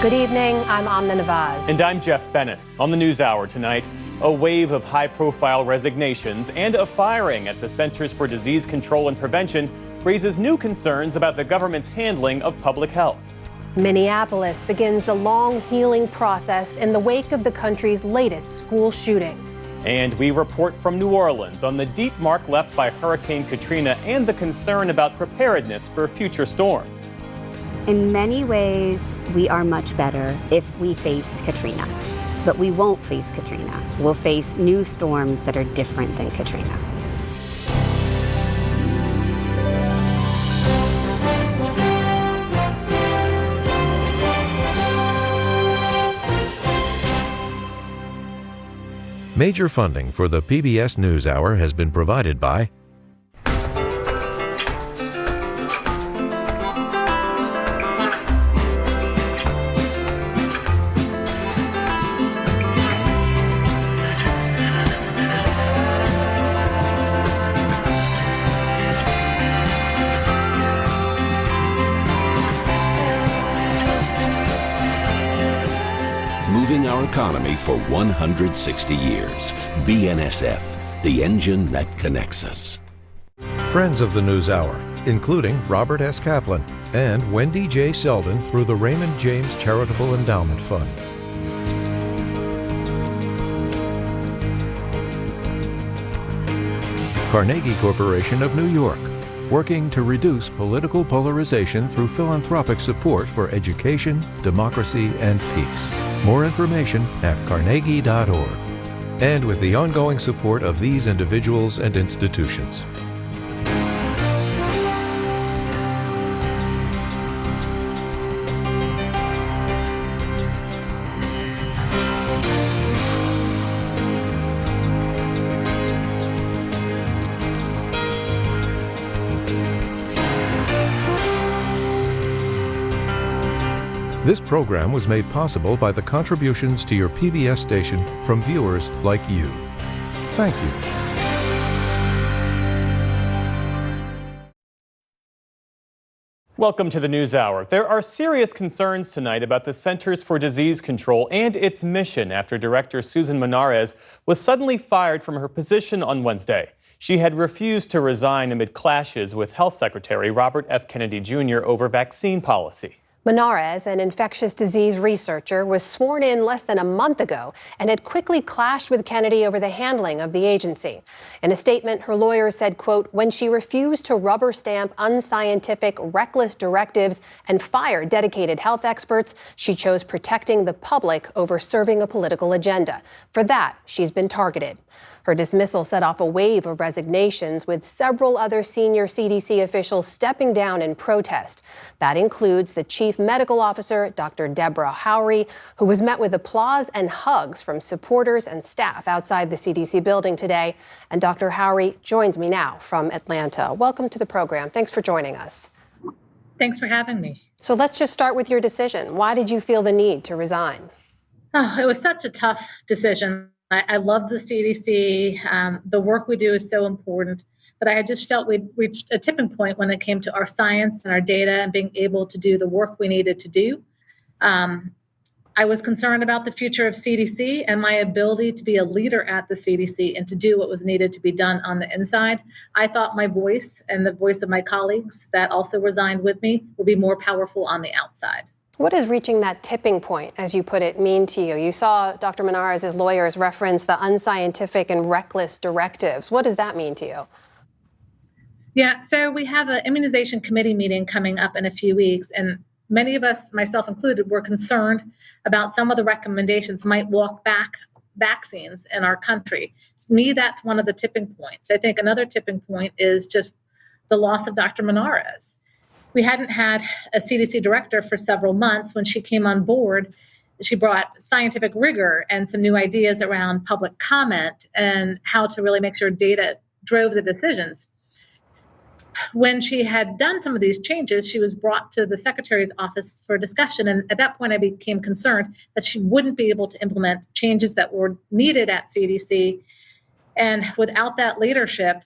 Good evening, I'm Amna Nawaz. And I'm Jeff Bennett. On the NewsHour tonight, a wave of high-profile resignations and a firing at the Centers for Disease Control and Prevention raises new concerns about the government's handling of public health. Minneapolis begins the long healing process in the wake of the country's latest school shooting. And we report from New Orleans on the deep mark left by Hurricane Katrina and the concern about preparedness for future storms. In many ways, we are much better if we faced Katrina. But we won't face Katrina. We'll face new storms that are different than Katrina. Major funding for the PBS NewsHour has been provided by moving our economy for 160 years. BNSF, the engine that connects us. Friends of the NewsHour, including Robert S. Kaplan and Wendy J. Selden through the Raymond James Charitable Endowment Fund. Carnegie Corporation of New York, working to reduce political polarization through philanthropic support for education, democracy, and peace. More information at carnegie.org. And with the ongoing support of these individuals and institutions. This program was made possible by the contributions to your PBS station from viewers like you. Thank you. Welcome to the NewsHour. There are serious concerns tonight about the Centers for Disease Control and its mission after Director Susan Menarez was suddenly fired from her position on Wednesday. She had refused to resign amid clashes with Health Secretary Robert F. Kennedy Jr. over vaccine policy. Menarez, an infectious disease researcher, was sworn in less than a month ago and had quickly clashed with Kennedy over the handling of the agency. In a statement, her lawyer said, quote, when she refused to rubber stamp unscientific, reckless directives and fire dedicated health experts, she chose protecting the public over serving a political agenda. For that, she's been targeted. Her dismissal set off a wave of resignations, with several other senior CDC officials stepping down in protest. That includes the chief medical officer, Dr. Deborah Howry, who was met with applause and hugs from supporters and staff outside the CDC building today. And Dr. Howry joins me now from Atlanta. Welcome to the program. Thanks for joining us. Thanks for having me. So let's just start with your decision. Why did you feel the need to resign? Oh, it was such a tough decision. I love the CDC. The work we do is so important, but I just felt we'd reached a tipping point when it came to our science and our data and being able to do the work we needed to do. I was concerned about the future of CDC and my ability to be a leader at the CDC and to do what was needed to be done on the inside. I thought my voice and the voice of my colleagues that also resigned with me would be more powerful on the outside. What does reaching that tipping point, as you put it, mean to you? You saw Dr. Menarez's lawyers reference the unscientific and reckless directives. What does that mean to you? Yeah, so we have an immunization committee meeting coming up in a few weeks, and many of us, myself included, were concerned about some of the recommendations might walk back vaccines in our country. To me, that's one of the tipping points. I think another tipping point is just the loss of Dr. Menarez. We hadn't had a CDC director for several months. When she came on board, she brought scientific rigor and some new ideas around public comment and how to really make sure data drove the decisions. When she had done some of these changes, she was brought to the secretary's office for discussion. And at that point, I became concerned that she wouldn't be able to implement changes that were needed at CDC. And without that leadership,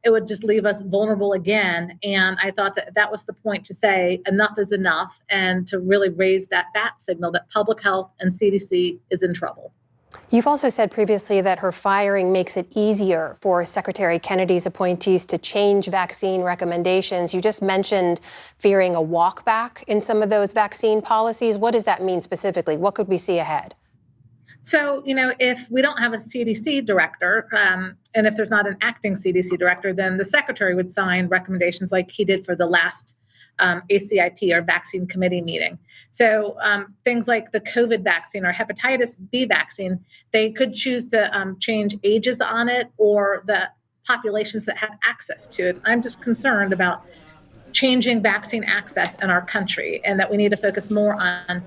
it would just leave us vulnerable again. And I thought that that was the point to say enough is enough and to really raise that bat signal that public health and CDC is in trouble. You've also said previously that her firing makes it easier for Secretary Kennedy's appointees to change vaccine recommendations. You just mentioned fearing a walkback in some of those vaccine policies. What does that mean specifically? What could we see ahead? So, if we don't have a CDC director, and if there's not an acting CDC director, then the secretary would sign recommendations like he did for the last ACIP or vaccine committee meeting. So things like the COVID vaccine or hepatitis B vaccine, they could choose to change ages on it or the populations that have access to it. I'm just concerned about changing vaccine access in our country and that we need to focus more on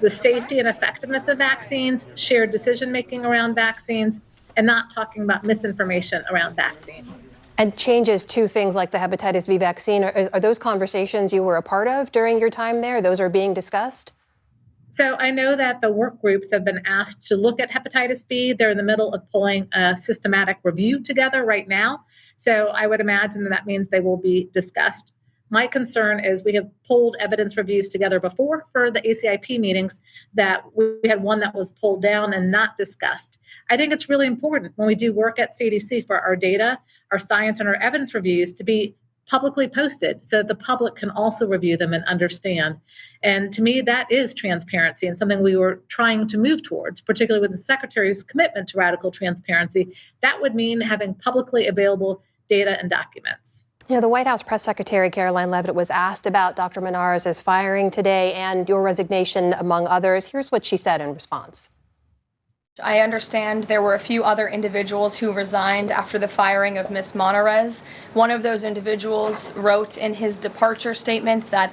the safety and effectiveness of vaccines, shared decision-making around vaccines, and not talking about misinformation around vaccines. And changes to things like the hepatitis B vaccine, are those conversations you were a part of during your time there? Those are being discussed? So I know that the work groups have been asked to look at hepatitis B. They're in the middle of pulling a systematic review together right now. So I would imagine that means they will be discussed. My concern is we have pulled evidence reviews together before for the ACIP meetings that we had one that was pulled down and not discussed. I think it's really important when we do work at CDC for our data, our science, and our evidence reviews to be publicly posted so that the public can also review them and understand. And to me, that is transparency and something we were trying to move towards, particularly with the Secretary's commitment to radical transparency. That would mean having publicly available data and documents. The White House Press Secretary Caroline Leavitt was asked about Dr. Menarez's firing today and your resignation, among others. Here's what she said in response. I understand there were a few other individuals who resigned after the firing of Ms. Menarez. One of those individuals wrote in his departure statement that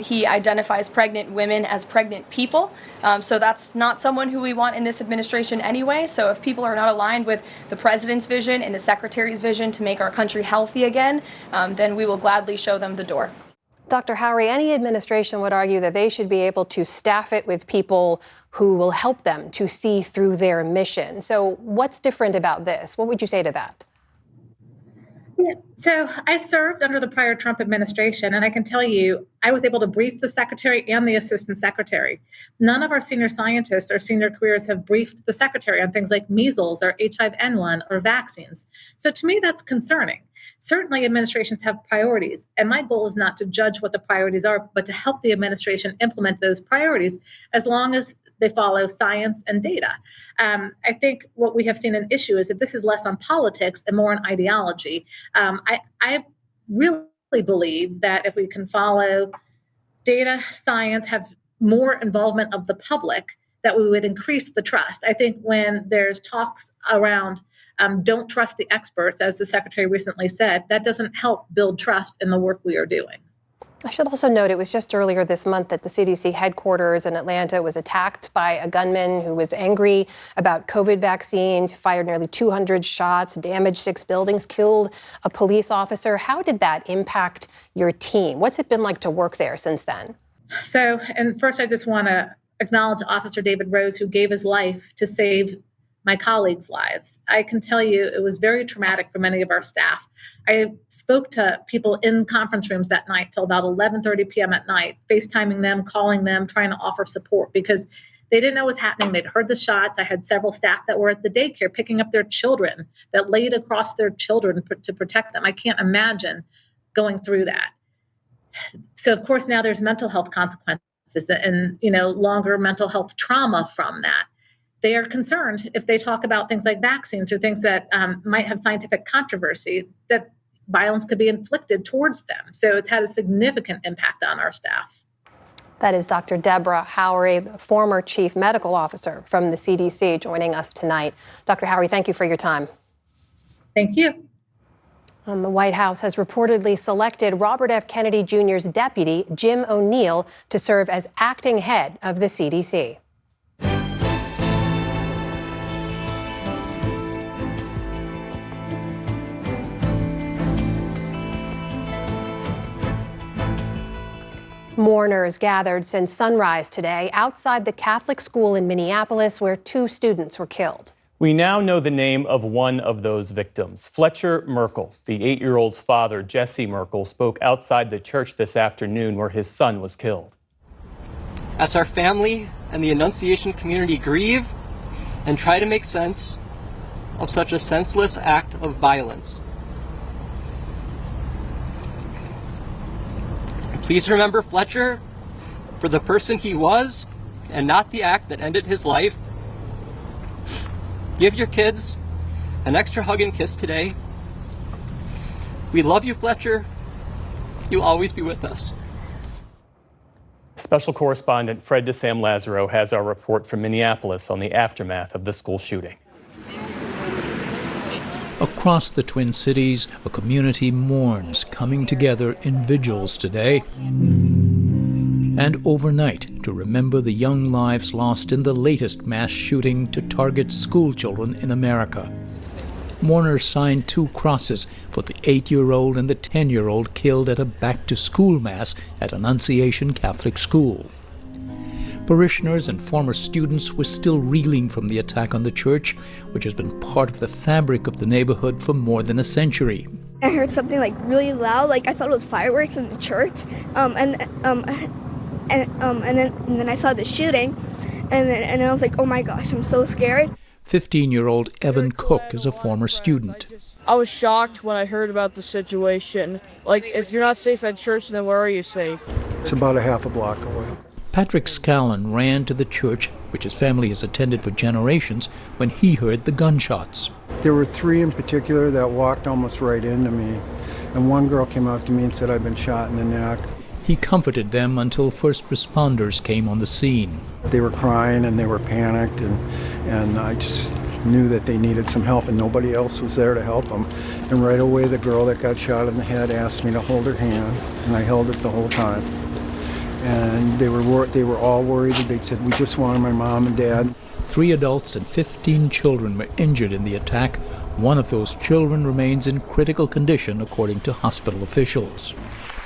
he identifies pregnant women as pregnant people. So that's not someone who we want in this administration anyway. So if people are not aligned with the president's vision and the secretary's vision to make our country healthy again, then we will gladly show them the door. Dr. Howrey, any administration would argue that they should be able to staff it with people who will help them to see through their mission. So what's different about this? What would you say to that? Yeah. So I served under the prior Trump administration, and I can tell you, I was able to brief the secretary and the assistant secretary. None of our senior scientists or senior careers have briefed the secretary on things like measles or H5N1 or vaccines. So to me, that's concerning. Certainly, administrations have priorities, and my goal is not to judge what the priorities are, but to help the administration implement those priorities as long as they follow science and data. I think what we have seen an issue is that this is less on politics and more on ideology. I really believe that if we can follow data, science, have more involvement of the public, that we would increase the trust. I think when there's talks around don't trust the experts, as the secretary recently said, that doesn't help build trust in the work we are doing. I should also note it was just earlier this month that the CDC headquarters in Atlanta was attacked by a gunman who was angry about COVID vaccines, fired nearly 200 shots, damaged 6 buildings, killed a police officer. How did that impact your team? What's it been like to work there since then? So, and first I just want to acknowledge Officer David Rose, who gave his life to save my colleagues' lives. I can tell you it was very traumatic for many of our staff. I spoke to people in conference rooms that night till about 11:30 p.m. at night, FaceTiming them, calling them, trying to offer support because they didn't know what was happening. They'd heard the shots. I had several staff that were at the daycare picking up their children, that laid across their children to protect them. I can't imagine going through that. So, of course, now there's mental health consequences and, longer mental health trauma from that. They are concerned if they talk about things like vaccines or things that might have scientific controversy, that violence could be inflicted towards them. So it's had a significant impact on our staff. That is Dr. Deborah Howrey, the former chief medical officer from the CDC, joining us tonight. Dr. Howrey, thank you for your time. Thank you. The White House has reportedly selected Robert F. Kennedy Jr.'s deputy, Jim O'Neill, to serve as acting head of the CDC. Mourners gathered since sunrise today outside the Catholic school in Minneapolis where 2 students were killed. We now know the name of one of those victims, Fletcher Merkel. The 8-year-old's father, Jesse Merkel, spoke outside the church this afternoon where his son was killed. As our family and the Annunciation community grieve and try to make sense of such a senseless act of violence, please remember Fletcher for the person he was and not the act that ended his life. Give your kids an extra hug and kiss today. We love you, Fletcher. You'll always be with us. Special correspondent Fred DeSam Lazaro has our report from Minneapolis on the aftermath of the school shooting. Across the Twin Cities, a community mourns, coming together in vigils today and overnight to remember the young lives lost in the latest mass shooting to target school children in America. Mourners signed 2 crosses for the 8-year-old and the 10-year-old killed at a back-to-school mass at Annunciation Catholic School. Parishioners and former students were still reeling from the attack on the church, which has been part of the fabric of the neighborhood for more than a century. I heard something like really loud, like I thought it was fireworks in the church, and then I saw the shooting, and I was like, oh my gosh, I'm so scared. 15-year-old Evan Cook is a former student. I was shocked when I heard about the situation. Like, if you're not safe at church, then where are you safe? It's about a half a block away. Patrick Scallon ran to the church, which his family has attended for generations, when he heard the gunshots. There were 3 in particular that walked almost right into me, and one girl came up to me and said, I've been shot in the neck. He comforted them until first responders came on the scene. They were crying and they were panicked, and I just knew that they needed some help, and nobody else was there to help them. And right away, the girl that got shot in the head asked me to hold her hand, and I held it the whole time. And they were all worried. They said, we just wanted my mom and dad. 3 adults and 15 children were injured in the attack. One of those children remains in critical condition, according to hospital officials.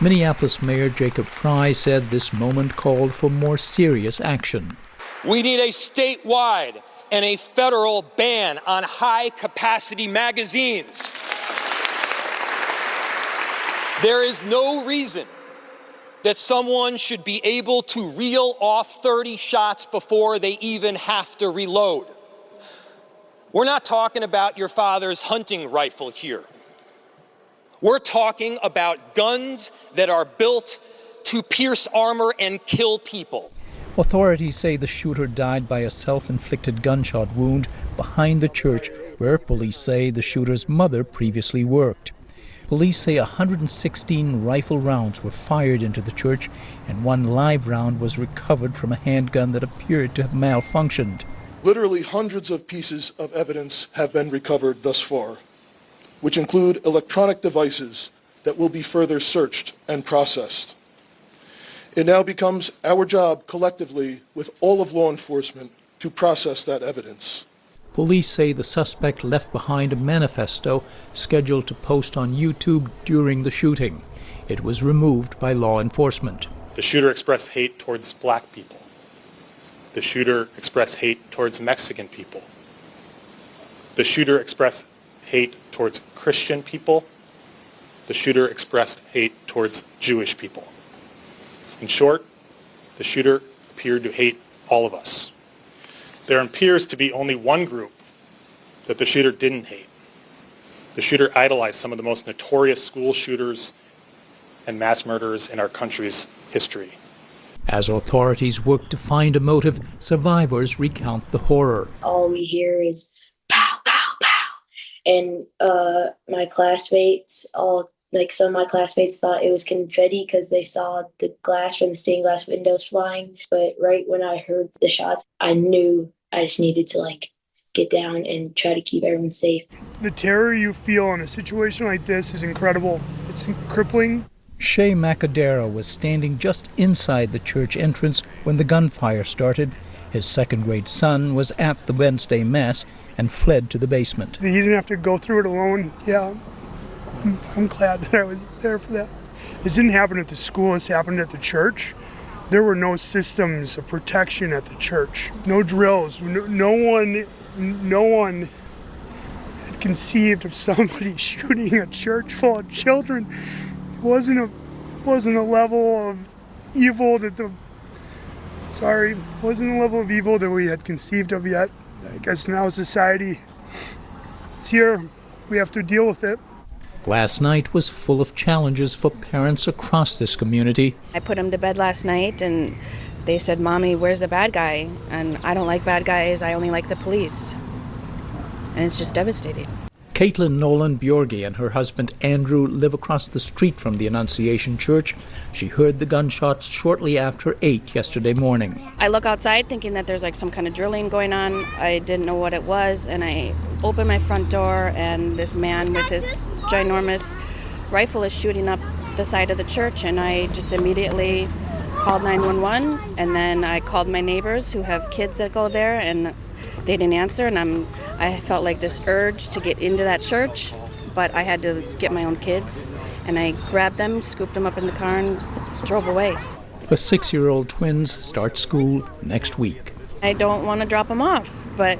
Minneapolis Mayor Jacob Frey said this moment called for more serious action. We need a statewide and a federal ban on high-capacity magazines. There is no reason that someone should be able to reel off 30 shots before they even have to reload. We're not talking about your father's hunting rifle here. We're talking about guns that are built to pierce armor and kill people. Authorities say the shooter died by a self-inflicted gunshot wound behind the church where police say the shooter's mother previously worked. Police say 116 rifle rounds were fired into the church, and 1 live round was recovered from a handgun that appeared to have malfunctioned. Literally hundreds of pieces of evidence have been recovered thus far, which include electronic devices that will be further searched and processed. It now becomes our job collectively with all of law enforcement to process that evidence. Police say the suspect left behind a manifesto scheduled to post on YouTube during the shooting. It was removed by law enforcement. The shooter expressed hate towards black people. The shooter expressed hate towards Mexican people. The shooter expressed hate towards Christian people. The shooter expressed hate towards Jewish people. In short, the shooter appeared to hate all of us. There appears to be only one group that the shooter didn't hate. The shooter idolized some of the most notorious school shooters and mass murderers in our country's history. As authorities work to find a motive, survivors recount the horror. All we hear is pow, pow, pow. And my classmates, some of my classmates thought it was confetti because they saw the glass from the stained glass windows flying. But right when I heard the shots, I knew I just needed to get down and try to keep everyone safe. The terror you feel in a situation like this is incredible. It's crippling. Shay Macadera was standing just inside the church entrance when the gunfire started. His second-grade son was at the Wednesday Mass and fled to the basement. He didn't have to go through it alone. Yeah, I'm glad that I was there for that. This didn't happen at the school. This happened at the church. There were no systems of protection at the church. No drills. No one no one had conceived of somebody shooting a church full of children. It wasn't a level of evil that wasn't a level of evil that we had conceived of yet. I guess now society, it's here. We have to deal with it. Last night was full of challenges for parents across this community. I put him to bed last night and they said, "Mommy, where's the bad guy?" And I don't like bad guys, I only like the police. And it's just devastating. Caitlin Nolan Bjorgi and her husband Andrew live across the street from the Annunciation Church. She heard the gunshots shortly after 8 yesterday morning. I look outside thinking that there's like some kind of drilling going on. I didn't know what it was, and I open my front door and this man with his ginormous rifle is shooting up the side of the church, and I just immediately called 911, and then I called my neighbors who have kids that go there, and they didn't answer, and I felt like this urge to get into that church, but I had to get my own kids, and I grabbed them, scooped them up in the car, and drove away. Her 6-year-old twins start school next week. I don't want to drop them off, but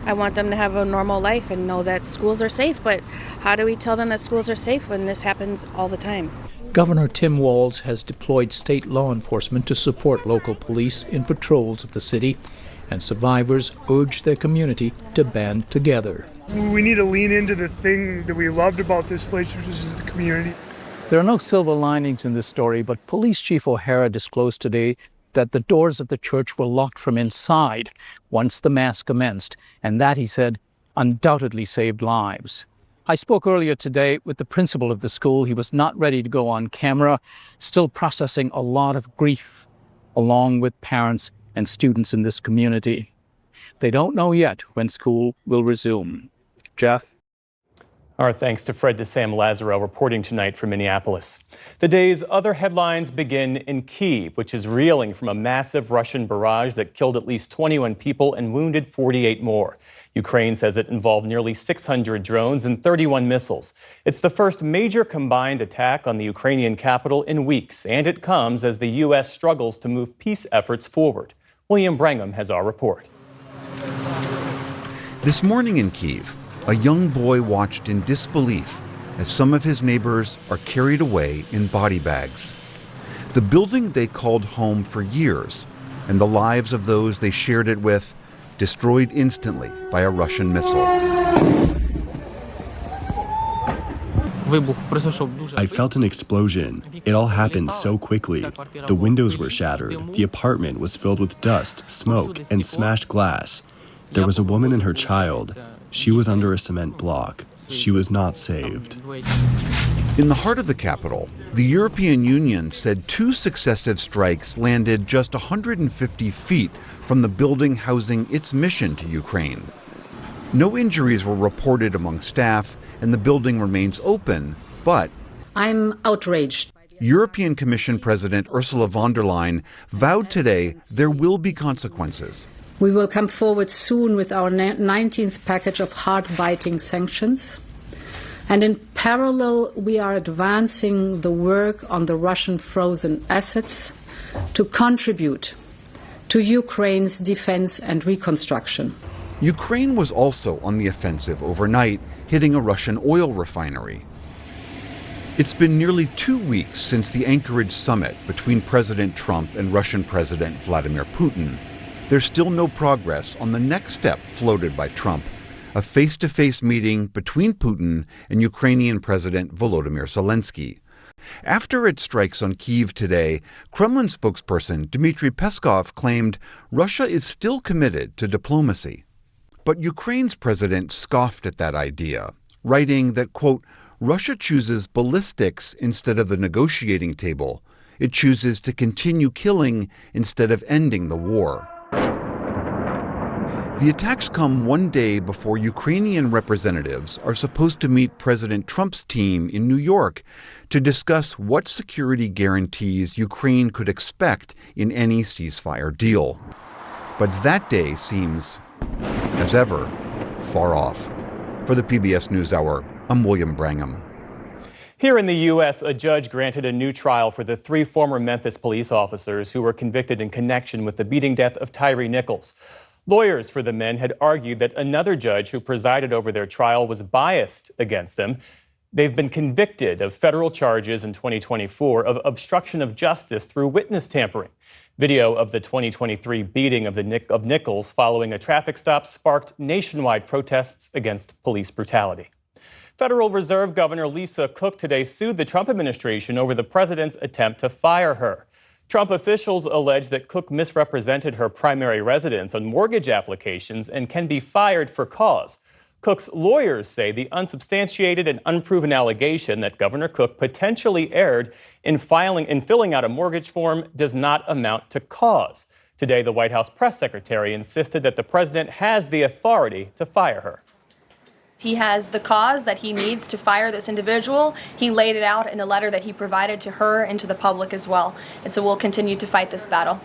I want them to have a normal life and know that schools are safe, but how do we tell them that schools are safe when this happens all the time? Governor Tim Walz has deployed state law enforcement to support local police in patrols of the city, and survivors urge their community to band together. We need to lean into the thing that we loved about this place, which is the community. There are no silver linings in this story, but Police Chief O'Hara disclosed today that the doors of the church were locked from inside once the mass commenced, and that, he said, undoubtedly saved lives. I spoke earlier today with the principal of the school. He was not ready to go on camera, still processing a lot of grief, along with parents and students in this community. They don't know yet when school will resume. Jeff? Our thanks to Fred DeSam Lazaro reporting tonight from Minneapolis. The day's other headlines begin in Kyiv, which is reeling from a massive Russian barrage that killed at least 21 people and wounded 48 more. Ukraine says it involved nearly 600 drones and 31 missiles. It's the first major combined attack on the Ukrainian capital in weeks, and it comes as the U.S. struggles to move peace efforts forward. William Brangham has our report. This morning in Kyiv, a young boy watched in disbelief as some of his neighbors are carried away in body bags. The building they called home for years, and the lives of those they shared it with, destroyed instantly by a Russian missile. I felt an explosion. It all happened so quickly. The windows were shattered. The apartment was filled with dust, smoke, and smashed glass. There was a woman and her child. She was under a cement block. She was not saved. In the heart of the capital, the European Union said 2 successive strikes landed just 150 feet from the building housing its mission to Ukraine. No injuries were reported among staff, and the building remains open, but I'm outraged. European Commission President Ursula von der Leyen vowed today there will be consequences. We will come forward soon with our 19th package of hard-biting sanctions. And in parallel, we are advancing the work on the Russian frozen assets to contribute to Ukraine's defense and reconstruction. Ukraine was also on the offensive overnight, hitting a Russian oil refinery. It's been nearly 2 weeks since the Anchorage summit between President Trump and Russian President Vladimir Putin. There's still no progress on the next step floated by Trump, a face-to-face meeting between Putin and Ukrainian President Volodymyr Zelensky. After its strikes on Kyiv today, Kremlin spokesperson Dmitry Peskov claimed Russia is still committed to diplomacy. But Ukraine's president scoffed at that idea, writing that, quote, Russia chooses ballistics instead of the negotiating table. It chooses to continue killing instead of ending the war. The attacks come one day before Ukrainian representatives are supposed to meet President Trump's team in New York to discuss what security guarantees Ukraine could expect in any ceasefire deal. But that day seems, as ever, far off. For the PBS NewsHour, I'm William Brangham. Here in the U.S., a judge granted a new trial for the 3 former Memphis police officers who were convicted in connection with the beating death of Tyree Nichols. Lawyers for the men had argued that another judge who presided over their trial was biased against them. They've been convicted of federal charges in 2024 of obstruction of justice through witness tampering. Video of the 2023 beating of Nichols following a traffic stop sparked nationwide protests against police brutality. Federal Reserve Governor Lisa Cook today sued the Trump administration over the president's attempt to fire her. Trump officials allege that Cook misrepresented her primary residence on mortgage applications and can be fired for cause. Cook's lawyers say the unsubstantiated and unproven allegation that Governor Cook potentially erred in filling out a mortgage form does not amount to cause. Today, the White House press secretary insisted that the president has the authority to fire her. He has the cause that he needs to fire this individual. He laid it out in the letter that he provided to her and to the public as well. And so we'll continue to fight this battle.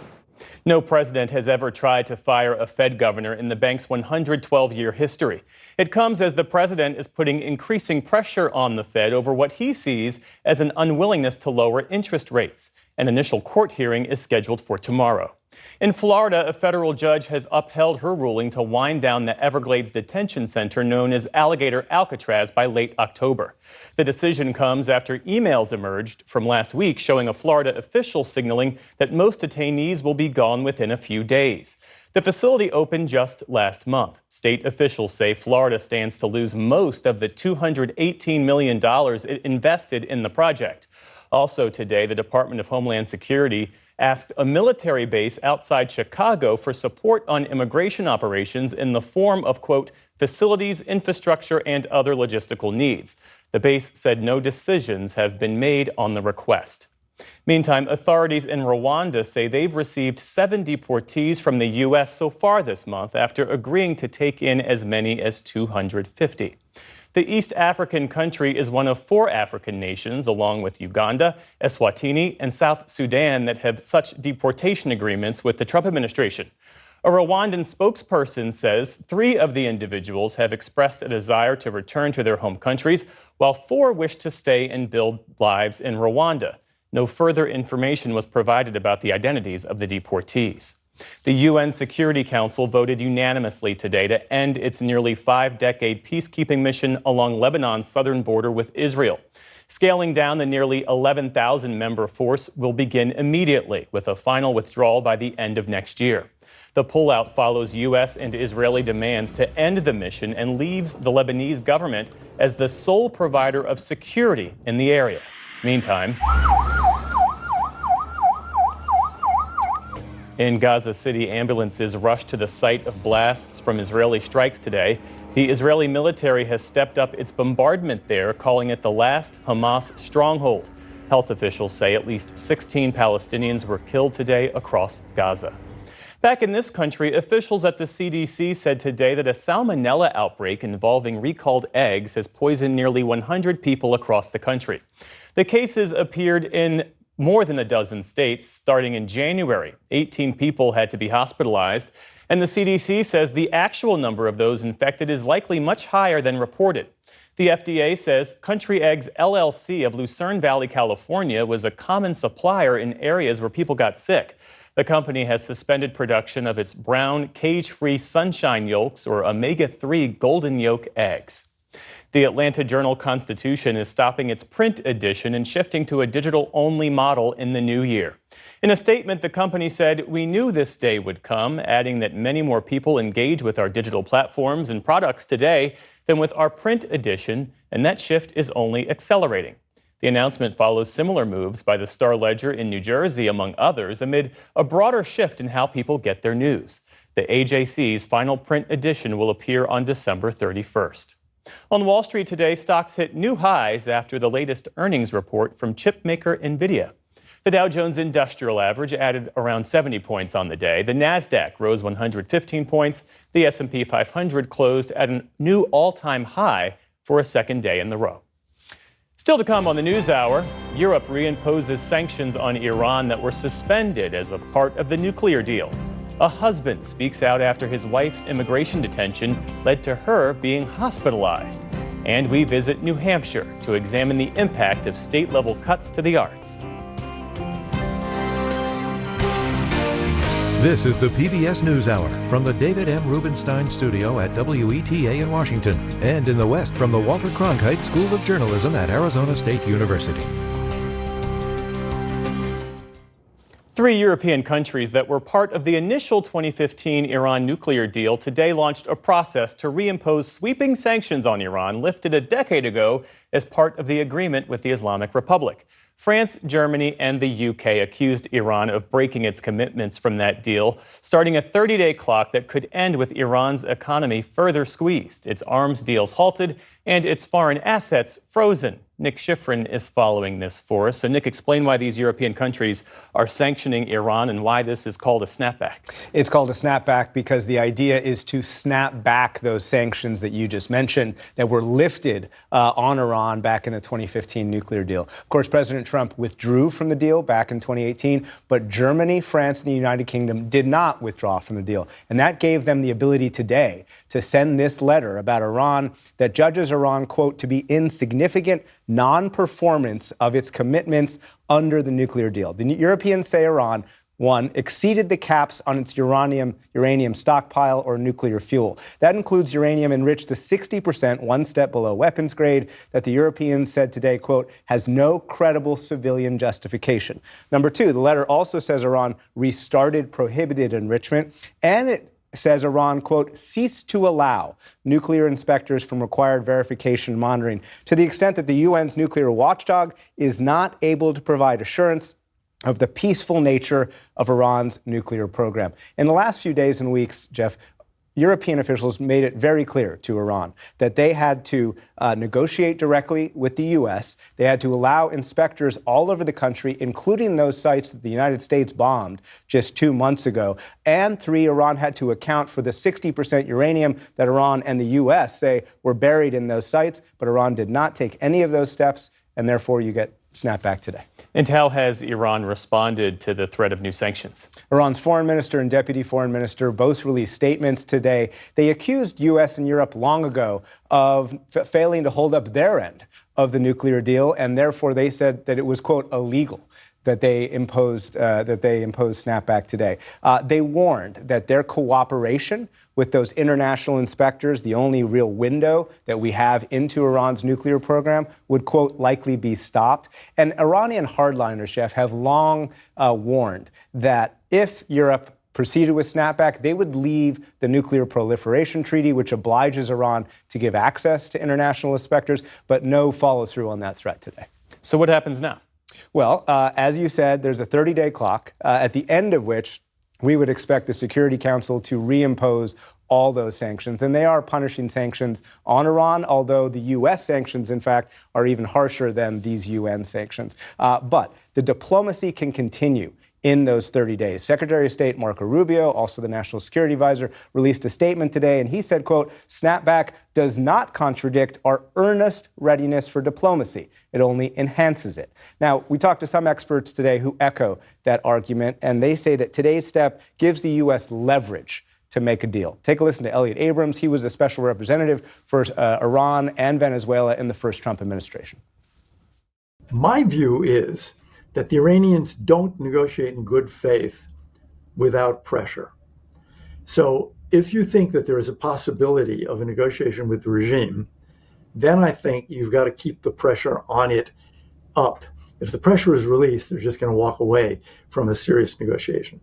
No president has ever tried to fire a Fed governor in the bank's 112-year history. It comes as the president is putting increasing pressure on the Fed over what he sees as an unwillingness to lower interest rates. An initial court hearing is scheduled for tomorrow. In Florida, a federal judge has upheld her ruling to wind down the Everglades detention center known as Alligator Alcatraz by late October. The decision comes after emails emerged from last week showing a Florida official signaling that most detainees will be gone within a few days. The facility opened just last month. State officials say Florida stands to lose most of the $218 million it invested in the project. Also today, the Department of Homeland Security asked a military base outside Chicago for support on immigration operations in the form of, quote, facilities, infrastructure, and other logistical needs. The base said no decisions have been made on the request. Meantime, authorities in Rwanda say they've received 7 deportees from the U.S. so far this month after agreeing to take in as many as 250. The East African country is one of 4 African nations, along with Uganda, Eswatini, and South Sudan, that have such deportation agreements with the Trump administration. A Rwandan spokesperson says 3 of the individuals have expressed a desire to return to their home countries, while 4 wish to stay and build lives in Rwanda. No further information was provided about the identities of the deportees. The UN Security Council voted unanimously today to end its nearly 5-decade peacekeeping mission along Lebanon's southern border with Israel. Scaling down the nearly 11,000-member force will begin immediately, with a final withdrawal by the end of next year. The pullout follows U.S. and Israeli demands to end the mission and leaves the Lebanese government as the sole provider of security in the area. Meantime, in Gaza City, ambulances rushed to the site of blasts from Israeli strikes today. The Israeli military has stepped up its bombardment there, calling it the last Hamas stronghold. Health officials say at least 16 Palestinians were killed today across Gaza. Back in this country, officials at the CDC said today that a salmonella outbreak involving recalled eggs has poisoned nearly 100 people across the country. The cases appeared in more than a dozen states starting in January. 18 people had to be hospitalized, and the CDC says the actual number of those infected is likely much higher than reported. The FDA says Country Eggs LLC of Lucerne Valley, California, was a common supplier in areas where people got sick. The company has suspended production of its brown, cage-free sunshine yolks or omega-3 golden yolk eggs. The Atlanta Journal-Constitution is stopping its print edition and shifting to a digital-only model in the new year. In a statement, the company said, "We knew this day would come," adding that many more people engage with our digital platforms and products today than with our print edition, and that shift is only accelerating. The announcement follows similar moves by the Star-Ledger in New Jersey, among others, amid a broader shift in how people get their news. The AJC's final print edition will appear on December 31st. On Wall Street today, stocks hit new highs after the latest earnings report from chipmaker NVIDIA. The Dow Jones Industrial Average added around 70 points on the day. The Nasdaq rose 115 points. The S&P 500 closed at a new all-time high for a second day in the row. Still to come on the NewsHour, Europe reimposes sanctions on Iran that were suspended as a part of the nuclear deal. A husband speaks out after his wife's immigration detention led to her being hospitalized. And we visit New Hampshire to examine the impact of state-level cuts to the arts. This is the PBS NewsHour from the David M. Rubenstein Studio at WETA in Washington, and in the West from the Walter Cronkite School of Journalism at Arizona State University. 3 European countries that were part of the initial 2015 Iran nuclear deal today launched a process to reimpose sweeping sanctions on Iran lifted a decade ago as part of the agreement with the Islamic Republic. France, Germany, and the UK accused Iran of breaking its commitments from that deal, starting a 30-day clock that could end with Iran's economy further squeezed, its arms deals halted, and its foreign assets frozen. Nick Schifrin is following this for us. So, Nick, explain why these European countries are sanctioning Iran and why this is called a snapback. It's called a snapback because the idea is to snap back those sanctions that you just mentioned that were lifted on Iran back in the 2015 nuclear deal. Of course, President Trump withdrew from the deal back in 2018, but Germany, France, and the United Kingdom did not withdraw from the deal. And that gave them the ability today to send this letter about Iran that judges Iran, quote, to be insignificant non-performance of its commitments under the nuclear deal. The Europeans say Iran, one, exceeded the caps on its uranium stockpile or nuclear fuel. That includes uranium enriched to 60%, one step below weapons grade, that the Europeans said today, quote, has no credible civilian justification. Number two, the letter also says Iran restarted prohibited enrichment, and it says Iran, quote, ceased to allow nuclear inspectors from required verification and monitoring to the extent that the UN's nuclear watchdog is not able to provide assurance of the peaceful nature of Iran's nuclear program. In the last few days and weeks, Jeff, European officials made it very clear to Iran that they had to negotiate directly with the U.S. They had to allow inspectors all over the country, including those sites that the United States bombed just 2 months ago. And three, Iran had to account for the 60% uranium that Iran and the U.S. say were buried in those sites. But Iran did not take any of those steps, and therefore you get snapback today. And how has Iran responded to the threat of new sanctions? Iran's foreign minister and deputy foreign minister both released statements today. They accused U.S. and Europe long ago of failing to hold up their end of the nuclear deal, and therefore they said that it was, quote, illegal that they imposed snapback today. They warned that their cooperation with those international inspectors, the only real window that we have into Iran's nuclear program, would, quote, likely be stopped. And Iranian hardliners, Jeff, have long warned that if Europe proceeded with snapback, they would leave the Nuclear Proliferation Treaty, which obliges Iran to give access to international inspectors, but no follow-through on that threat today. So what happens now? Well, as you said, there's a 30-day clock, at the end of which we would expect the Security Council to reimpose all those sanctions. And they are punishing sanctions on Iran, although the U.S. sanctions, in fact, are even harsher than these UN sanctions. But the diplomacy can continue in those 30 days. Secretary of State Marco Rubio, also the National Security Advisor, released a statement today, and he said, quote, snapback does not contradict our earnest readiness for diplomacy. It only enhances it. Now, we talked to some experts today who echo that argument, and they say that today's step gives the U.S. leverage to make a deal. Take a listen to Elliot Abrams. He was the special representative for Iran and Venezuela in the first Trump administration. My view is that the Iranians don't negotiate in good faith without pressure. So if you think that there is a possibility of a negotiation with the regime, then I think you've got to keep the pressure on it up. If the pressure is released, they're just going to walk away from a serious negotiation.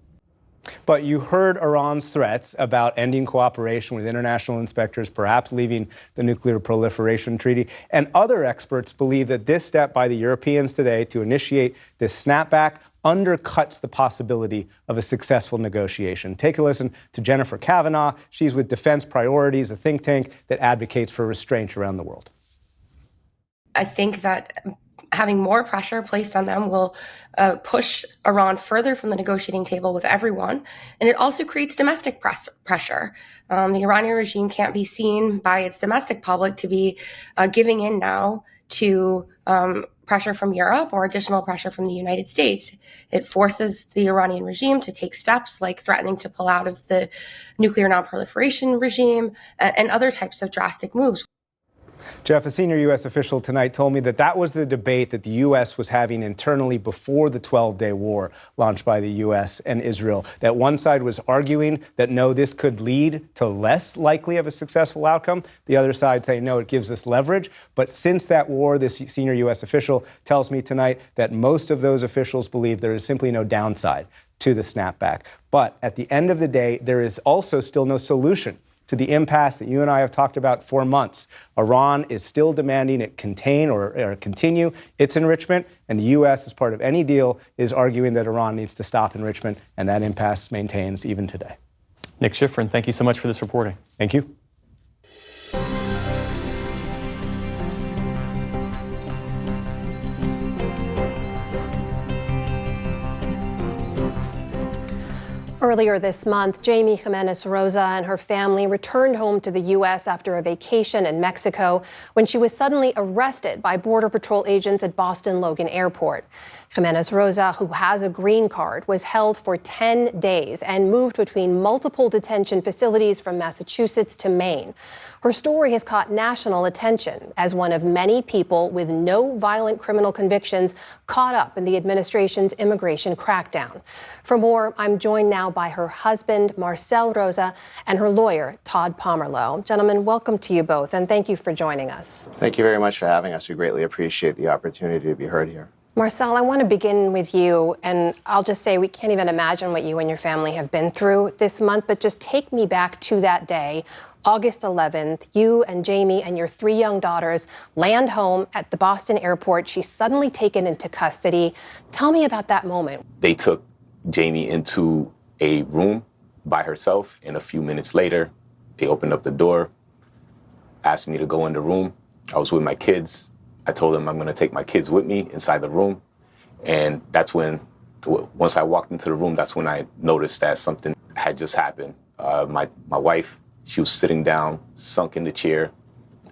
But you heard Iran's threats about ending cooperation with international inspectors, perhaps leaving the Nuclear Proliferation Treaty. And other experts believe that this step by the Europeans today to initiate this snapback undercuts the possibility of a successful negotiation. Take a listen to Jennifer Kavanaugh. She's with Defense Priorities, a think tank that advocates for restraint around the world. I think that having more pressure placed on them will push Iran further from the negotiating table with everyone. And it also creates domestic pressure. The Iranian regime can't be seen by its domestic public to be giving in now to pressure from Europe or additional pressure from the United States. It forces the Iranian regime to take steps like threatening to pull out of the nuclear nonproliferation regime and other types of drastic moves. Jeff, a senior U.S. official tonight told me that that was the debate that the U.S. was having internally before the 12-day war launched by the U.S. and Israel. That one side was arguing that, no, this could lead to less likely of a successful outcome. The other side saying, no, it gives us leverage. But since that war, this senior U.S. official tells me tonight that most of those officials believe there is simply no downside to the snapback. But at the end of the day, there is also still no solution to the impasse that you and I have talked about for months. Iran is still demanding it contain or continue its enrichment, and the U.S., as part of any deal, is arguing that Iran needs to stop enrichment, and that impasse maintains even today. Nick Schifrin, thank you so much for this reporting. Thank you. Earlier this month, Jamie Jimenez Rosa and her family returned home to the U.S. after a vacation in Mexico when she was suddenly arrested by Border Patrol agents at Boston Logan Airport. Jimenez Rosa, who has a green card, was held for 10 days and moved between multiple detention facilities from Massachusetts to Maine. Her story has caught national attention as one of many people with no violent criminal convictions caught up in the administration's immigration crackdown. For more, I'm joined now by her husband, Marcel Rosa, and her lawyer, Todd Pomerleau. Gentlemen, welcome to you both, and thank you for joining us. Thank you very much for having us. We greatly appreciate the opportunity to be heard here. Marcel, I want to begin with you, and I'll just say we can't even imagine what you and your family have been through this month, but just take me back to that day, August 11th. You and Jamie and your 3 young daughters land home at the Boston airport. She's suddenly taken into custody. Tell me about that moment. They took Jamie into a room by herself, and a few minutes later, they opened up the door, asked me to go in the room. I was with my kids. I told them I'm going to take my kids with me inside the room. And that's when, once I walked into the room, that's when I noticed that something had just happened. My wife, she was sitting down, sunk in the chair.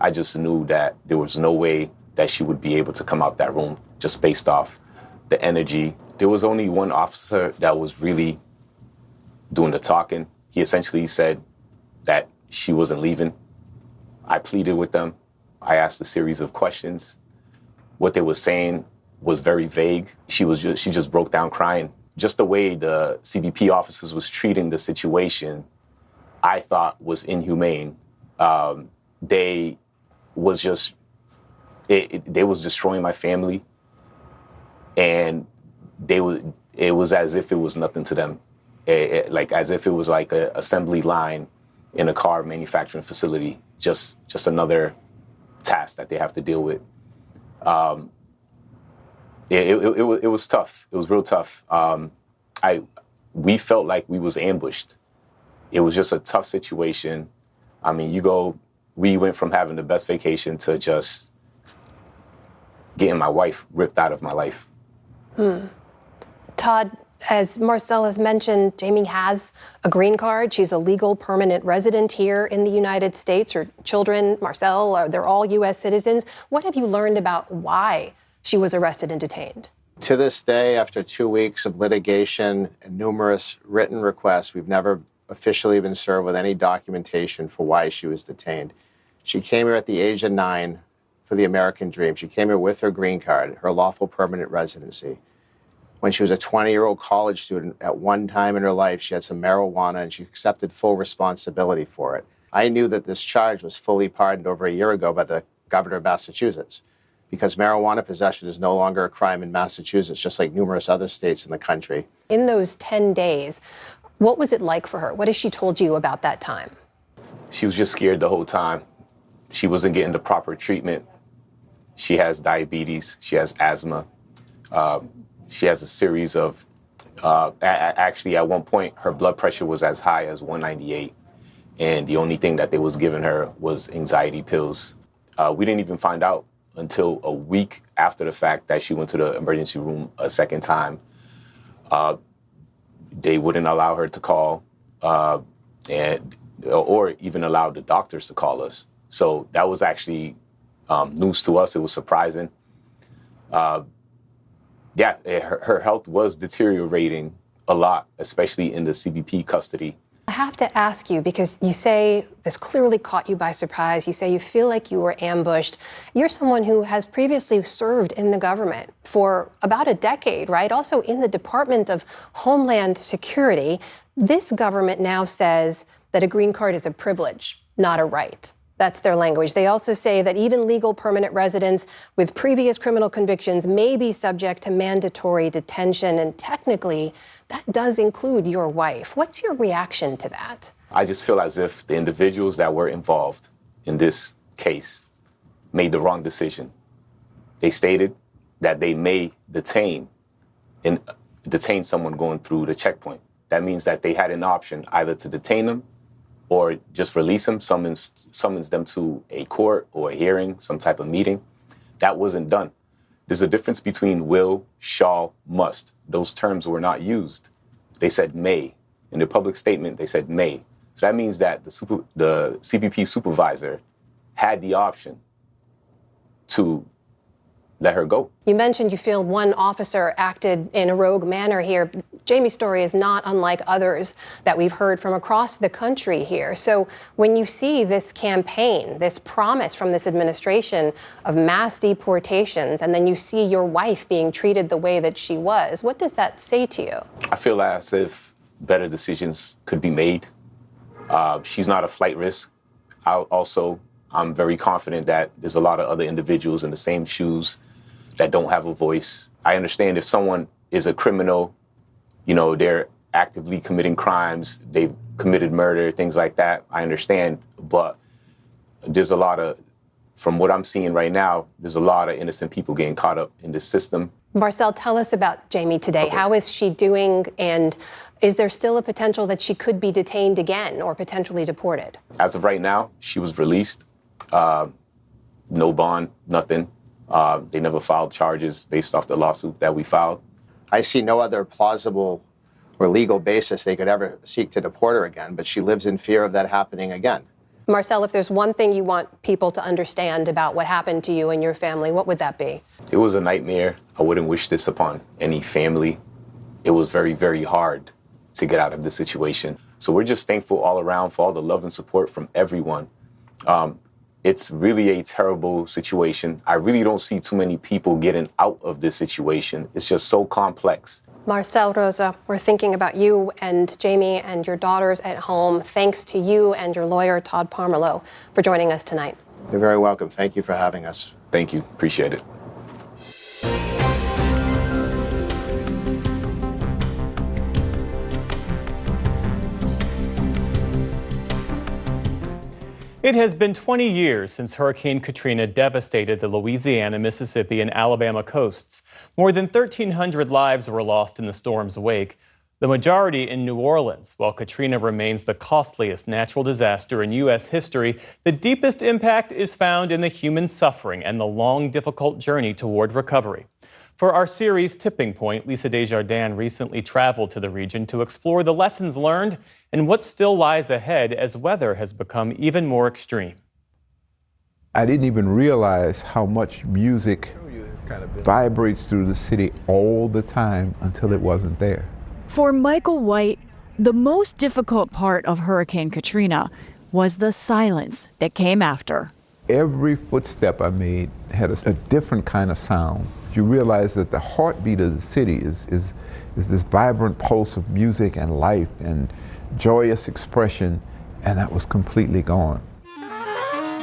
I just knew that there was no way that she would be able to come out that room just based off the energy. There was only one officer that was really doing the talking. He essentially said that she wasn't leaving. I pleaded with them. I asked a series of questions. What they were saying was very vague. She just broke down crying. Just the way the CBP officers was treating the situation, I thought was inhumane. They was destroying my family, and it was as if it was nothing to them, like as if it was like an assembly line in a car manufacturing facility, just another task that they have to deal with. It was tough. It was real tough. We felt like we was ambushed. It was just a tough situation. I mean, we went from having the best vacation to just getting my wife ripped out of my life. Todd, as Marcel has mentioned, Jamie has a green card. She's a legal permanent resident here in the United States. Her children, Marcel, they're all U.S. citizens. What have you learned about why she was arrested and detained? To this day, after 2 weeks of litigation and numerous written requests, we've never officially been served with any documentation for why she was detained. She came here at the age of 9 for the American dream. She came here with her green card, her lawful permanent residency. When she was a 20-year-old college student, at one time in her life, she had some marijuana and she accepted full responsibility for it. I knew that this charge was fully pardoned over a year ago by the governor of Massachusetts, because marijuana possession is no longer a crime in Massachusetts, just like numerous other states in the country. In those 10 days, what was it like for her? What has she told you about that time? She was just scared the whole time. She wasn't getting the proper treatment. She has diabetes. She has asthma. She has a series of, actually at one point, her blood pressure was as high as 198. And the only thing that they was giving her was anxiety pills. We didn't even find out until a week after the fact that she went to the emergency room a second time. They wouldn't allow her to call or even allow the doctors to call us. So that was actually news to us. It was surprising. Her health was deteriorating a lot, especially in the CBP custody. I have to ask you, because you say this clearly caught you by surprise. You say you feel like you were ambushed. You're someone who has previously served in the government for about a decade, right? Also in the Department of Homeland Security. This government now says that a green card is a privilege, not a right. That's their language. They also say that even legal permanent residents with previous criminal convictions may be subject to mandatory detention. And technically, that does include your wife. What's your reaction to that? I just feel as if the individuals that were involved in this case made the wrong decision. They stated that they may detain someone going through the checkpoint. That means that they had an option either to detain them or just release them, summons them to a court or a hearing, some type of meeting. That wasn't done. There's a difference between will, shall, must. Those terms were not used. They said may. In the public statement, they said may. So that means that the CBP supervisor had the option to let her go. You mentioned you feel one officer acted in a rogue manner here. Jamie's story is not unlike others that we've heard from across the country here. So when you see this campaign, this promise from this administration of mass deportations, and then you see your wife being treated the way that she was, what does that say to you? I feel as if better decisions could be made. She's not a flight risk. I'm very confident that there's a lot of other individuals in the same shoes that don't have a voice. I understand if someone is a criminal, they're actively committing crimes, they've committed murder, things like that. I understand, but there's a lot of, from what I'm seeing right now, there's a lot of innocent people getting caught up in this system. Marcel, tell us about Jamie today. Okay. How is she doing? And is there still a potential that she could be detained again or potentially deported? As of right now, she was released. No bond, nothing. They never filed charges based off the lawsuit that we filed. I see no other plausible or legal basis they could ever seek to deport her again, but she lives in fear of that happening again. Marcel, if there's one thing you want people to understand about what happened to you and your family, what would that be? It was a nightmare. I wouldn't wish this upon any family. It was very, very hard to get out of this situation. So we're just thankful all around for all the love and support from everyone. It's really a terrible situation. I really don't see too many people getting out of this situation. It's just so complex. Marcel, Rosa, we're thinking about you and Jamie and your daughters at home. Thanks to you and your lawyer, Todd Parmelo, for joining us tonight. You're very welcome. Thank you for having us. Thank you. Appreciate it. It has been 20 years since Hurricane Katrina devastated the Louisiana, Mississippi, and Alabama coasts. More than 1,300 lives were lost in the storm's wake, the majority in New Orleans. While Katrina remains the costliest natural disaster in U.S. history, the deepest impact is found in the human suffering and the long, difficult journey toward recovery. For our series Tipping Point, Lisa Desjardins recently traveled to the region to explore the lessons learned and what still lies ahead as weather has become even more extreme. I didn't even realize how much music vibrates through the city all the time until it wasn't there. For Michael White, the most difficult part of Hurricane Katrina was the silence that came after. Every footstep I made had a different kind of sound. You realize that the heartbeat of the city is this vibrant pulse of music and life and joyous expression, and that was completely gone.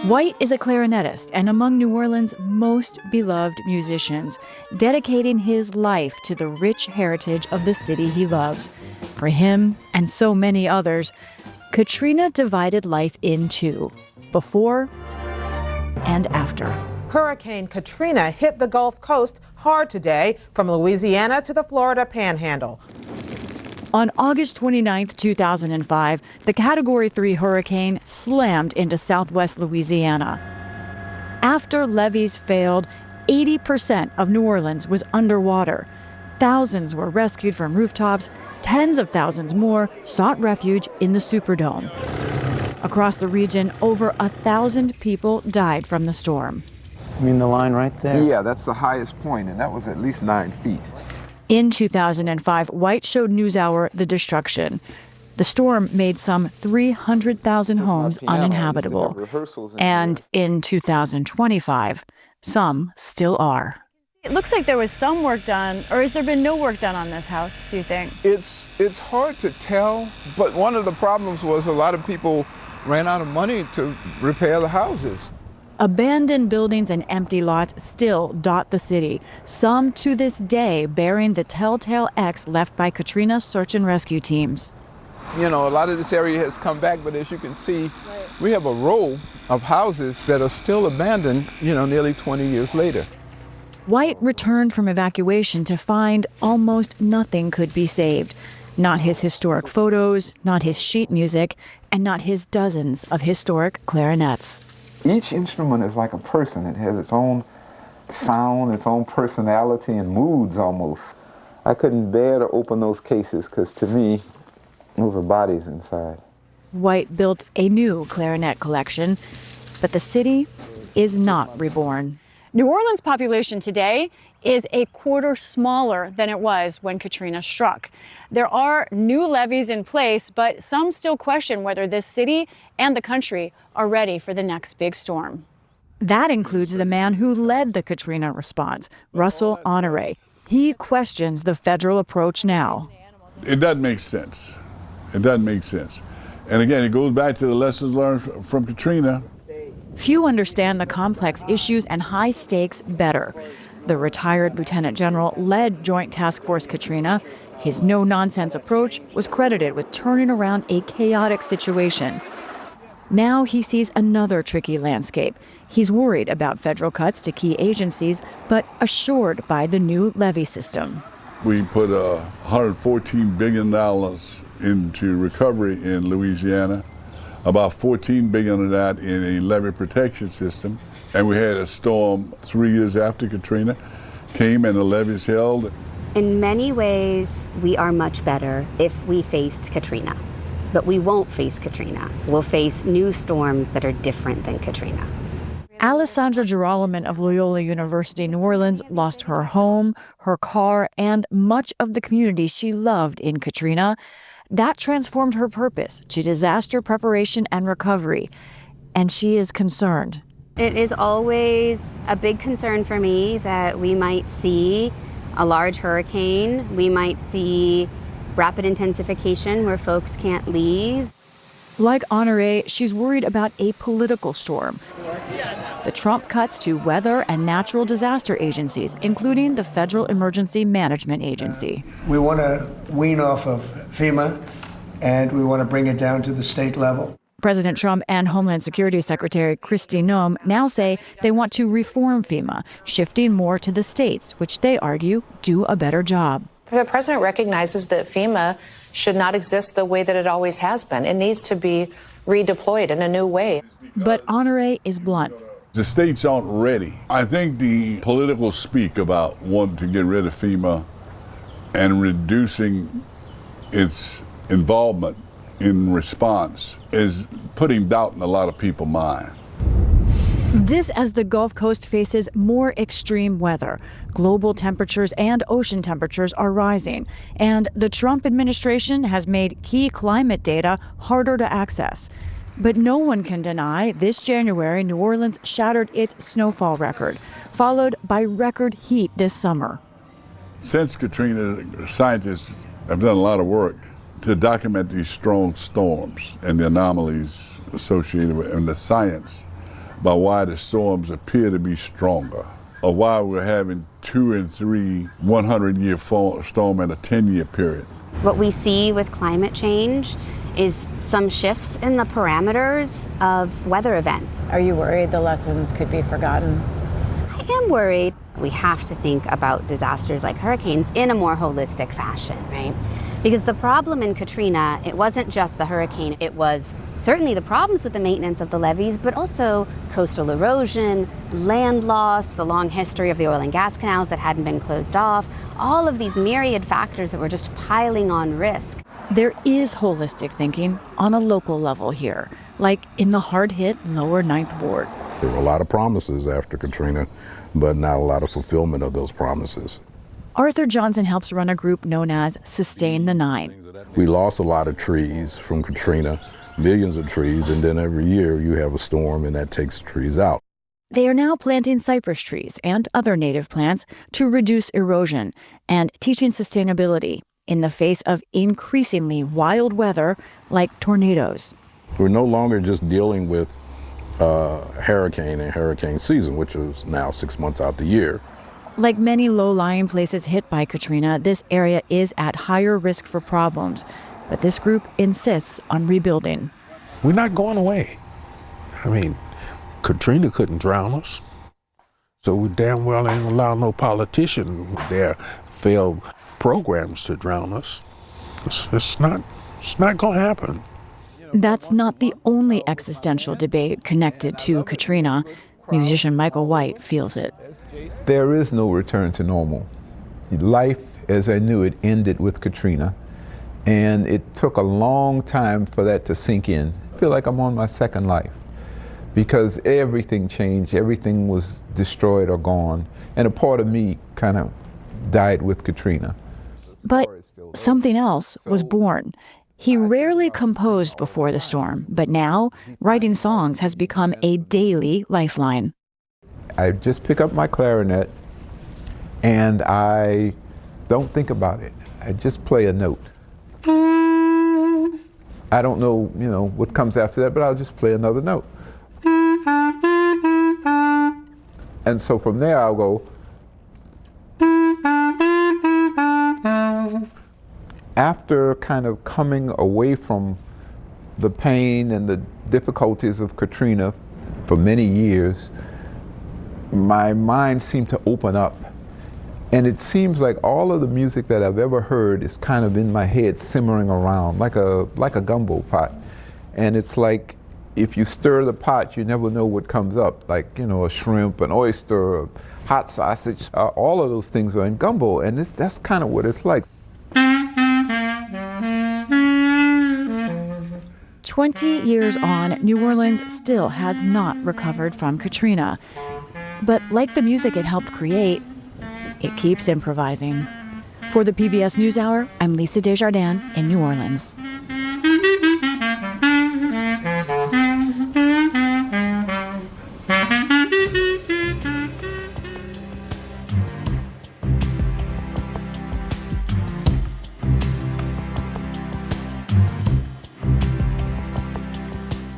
White is a clarinetist and among New Orleans' most beloved musicians, dedicating his life to the rich heritage of the city he loves. For him, and so many others, Katrina divided life in two, before and after. Hurricane Katrina hit the Gulf Coast hard today, from Louisiana to the Florida Panhandle. On August 29, 2005, the Category 3 hurricane slammed into southwest Louisiana. After levees failed, 80% of New Orleans was underwater. Thousands were rescued from rooftops. Tens of thousands more sought refuge in the Superdome. Across the region, over 1,000 people died from the storm. You mean the line right there? Yeah, that's the highest point, and that was at least 9 feet. In 2005, White showed NewsHour the destruction. The storm made some 300,000 homes uninhabitable. And in 2025, some still are. It looks like there was some work done, or has there been no work done on this house, do you think? It's hard to tell, but one of the problems was a lot of people ran out of money to repair the houses. Abandoned buildings and empty lots still dot the city, some to this day bearing the telltale X left by Katrina's search and rescue teams. You know, a lot of this area has come back, but as you can see, we have a row of houses that are still abandoned, nearly 20 years later. White returned from evacuation to find almost nothing could be saved. Not his historic photos, not his sheet music, and not his dozens of historic clarinets. Each instrument is like a person. It has its own sound, its own personality and moods almost. I couldn't bear to open those cases because to me, those are bodies inside. White built a new clarinet collection, but the city is not reborn. New Orleans' population today is a quarter smaller than it was when Katrina struck. There are new levees in place, but some still question whether this city and the country are ready for the next big storm. That includes the man who led the Katrina response, Russell Honore. He questions the federal approach now. It doesn't make sense. It doesn't make sense. And again, it goes back to the lessons learned from Katrina. Few understand the complex issues and high stakes better. The retired Lieutenant General led Joint Task Force Katrina. His no-nonsense approach was credited with turning around a chaotic situation. Now he sees another tricky landscape. He's worried about federal cuts to key agencies, but assured by the new levee system. We put $114 billion into recovery in Louisiana, about $14 billion of that in a levee protection system. And we had a storm 3 years after Katrina came and the levees held. In many ways, we are much better if we faced Katrina. But we won't face Katrina. We'll face new storms that are different than Katrina. Alessandra Girolamo of Loyola University New Orleans lost her home, her car, and much of the community she loved in Katrina. That transformed her purpose to disaster preparation and recovery. And she is concerned. It is always a big concern for me that we might see a large hurricane. We might see rapid intensification where folks can't leave. Like Honore, she's worried about a political storm. The Trump cuts to weather and natural disaster agencies, including the Federal Emergency Management Agency. We want to wean off of FEMA, and we want to bring it down to the state level. President Trump and Homeland Security Secretary Kristi Noem now say they want to reform FEMA, shifting more to the states, which they argue do a better job. The president recognizes that FEMA should not exist the way that it always has been. It needs to be redeployed in a new way. But Honore is blunt. The states aren't ready. I think the political speak about wanting to get rid of FEMA and reducing its involvement in response is putting doubt in a lot of people's minds. This as the Gulf Coast faces more extreme weather. Global temperatures and ocean temperatures are rising, and the Trump administration has made key climate data harder to access. But no one can deny this January, New Orleans shattered its snowfall record, followed by record heat this summer. Since Katrina, scientists have done a lot of work to document these strong storms and the anomalies associated with and the science about why the storms appear to be stronger, or why we're having 2 and 3 100-year storm in a 10-year period. What we see with climate change is some shifts in the parameters of weather events. Are you worried the lessons could be forgotten? I am worried. We have to think about disasters like hurricanes in a more holistic fashion, right? Because the problem in Katrina, it wasn't just the hurricane, it was certainly the problems with the maintenance of the levees, but also coastal erosion, land loss, the long history of the oil and gas canals that hadn't been closed off, all of these myriad factors that were just piling on risk. There is holistic thinking on a local level here, like in the hard-hit Lower Ninth Ward. There were a lot of promises after Katrina, but not a lot of fulfillment of those promises. Arthur Johnson helps run a group known as Sustain the Nine. We lost a lot of trees from Katrina, millions of trees, and then every year you have a storm and that takes the trees out. They are now planting cypress trees and other native plants to reduce erosion and teaching sustainability in the face of increasingly wild weather like tornadoes. We're no longer just dealing with hurricane and hurricane season, which is now 6 months out the year. Like many low-lying places hit by Katrina, this area is at higher risk for problems, but this group insists on rebuilding. We're not going away. I mean, Katrina couldn't drown us, so we damn well ain't allow no politician with their failed programs to drown us. It's not going to happen. That's not the only existential debate connected to Katrina. Musician Michael White feels it. There is no return to normal. Life as I knew it ended with Katrina, and it took a long time for that to sink in. I feel like I'm on my second life because everything changed, everything was destroyed or gone, and a part of me kind of died with Katrina. But something else was born. He rarely composed before the storm, but now writing songs has become a daily lifeline. I just pick up my clarinet and I don't think about it. I just play a note. I don't know, what comes after that, but I'll just play another note. And so from there I'll go. After kind of coming away from the pain and the difficulties of Katrina for many years, my mind seemed to open up. And it seems like all of the music that I've ever heard is kind of in my head simmering around like a gumbo pot. And it's like if you stir the pot, you never know what comes up, like, a shrimp, an oyster, a hot sausage. All of those things are in gumbo, and that's kind of what it's like. 20 years on, New Orleans still has not recovered from Katrina. But like the music it helped create, it keeps improvising. For the PBS NewsHour, I'm Lisa Desjardins in New Orleans.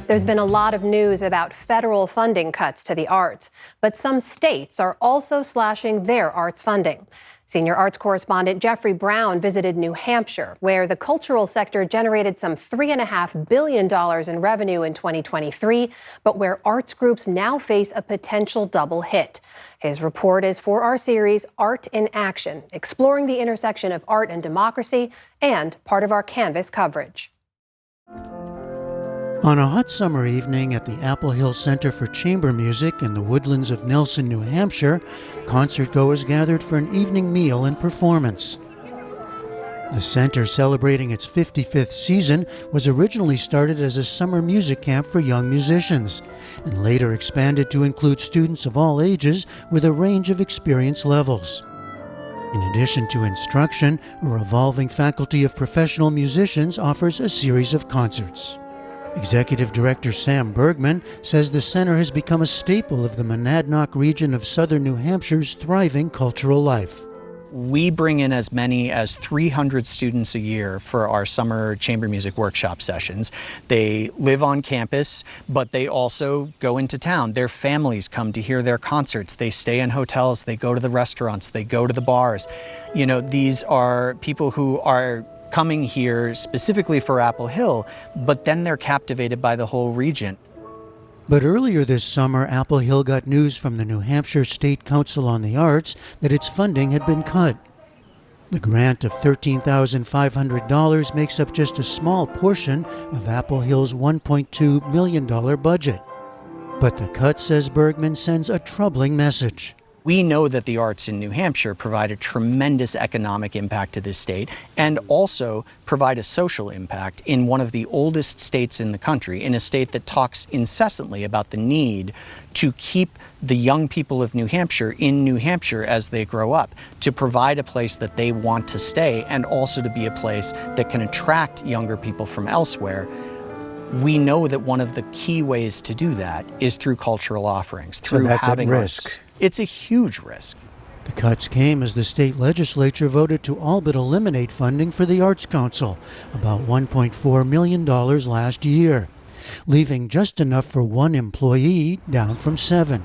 There's been a lot of news about federal funding cuts to the arts, but some states are also slashing their arts funding. Senior arts correspondent Jeffrey Brown visited New Hampshire, where the cultural sector generated some $3.5 billion in revenue in 2023, but where arts groups now face a potential double hit. His report is for our series Art in Action, exploring the intersection of art and democracy, and part of our Canvas coverage. On a hot summer evening at the Apple Hill Center for Chamber Music in the woodlands of Nelson, New Hampshire, concertgoers gathered for an evening meal and performance. The center, celebrating its 55th season, was originally started as a summer music camp for young musicians, and later expanded to include students of all ages with a range of experience levels. In addition to instruction, a revolving faculty of professional musicians offers a series of concerts. Executive Director Sam Bergman says the center has become a staple of the Monadnock region of southern New Hampshire's thriving cultural life. We bring in as many as 300 students a year for our summer chamber music workshop sessions. They live on campus, but they also go into town. Their families come to hear their concerts. They stay in hotels, they go to the restaurants, they go to the bars. These are people who are coming here specifically for Apple Hill, but then they're captivated by the whole region. But earlier this summer, Apple Hill got news from the New Hampshire State Council on the Arts that its funding had been cut. The grant of $13,500 makes up just a small portion of Apple Hill's $1.2 million budget. But the cut, says Bergman, sends a troubling message. We know that the arts in New Hampshire provide a tremendous economic impact to this state and also provide a social impact in one of the oldest states in the country, in a state that talks incessantly about the need to keep the young people of New Hampshire in New Hampshire as they grow up, to provide a place that they want to stay and also to be a place that can attract younger people from elsewhere. We know that one of the key ways to do that is through cultural offerings, through that's having at arts. risk. It's a huge risk. The cuts came as the state legislature voted to all but eliminate funding for the Arts Council, about $1.4 million last year, leaving just enough for one employee, down from 7.